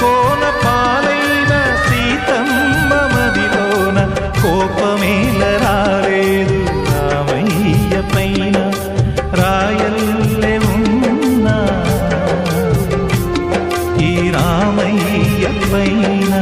కోన పాలైన సీతమ్మ మదిలోన కోపమేల రాలేదు రామయ్య పైన రాయల్లే ఉన్నా ఈ రామయ్య పైన.